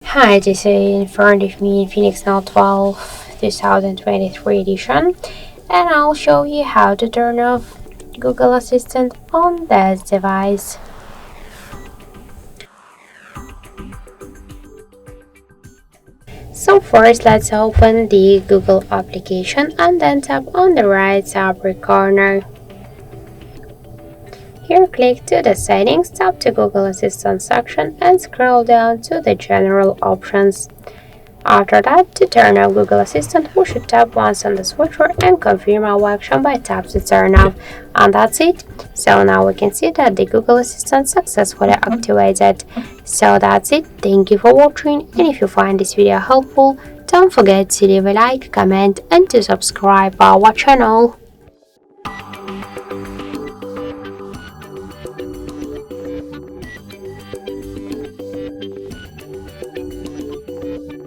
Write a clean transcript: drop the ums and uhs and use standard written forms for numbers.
Hi, this is in front of me Infinix Note 12 2023 edition, and I'll show you how to turn off Google Assistant on this device. So first, let's open the Google application and then tap on the right upper corner. Here, click to the settings, tap the Google Assistant section and scroll down to the general options. After that, to turn off Google Assistant, we should tap once on the switcher and confirm our action by tap to turn off. And that's it. So now we can see that the Google Assistant successfully activated. So that's it. Thank you for watching, and if you find this video helpful, don't forget to leave a like, comment and to subscribe our channel.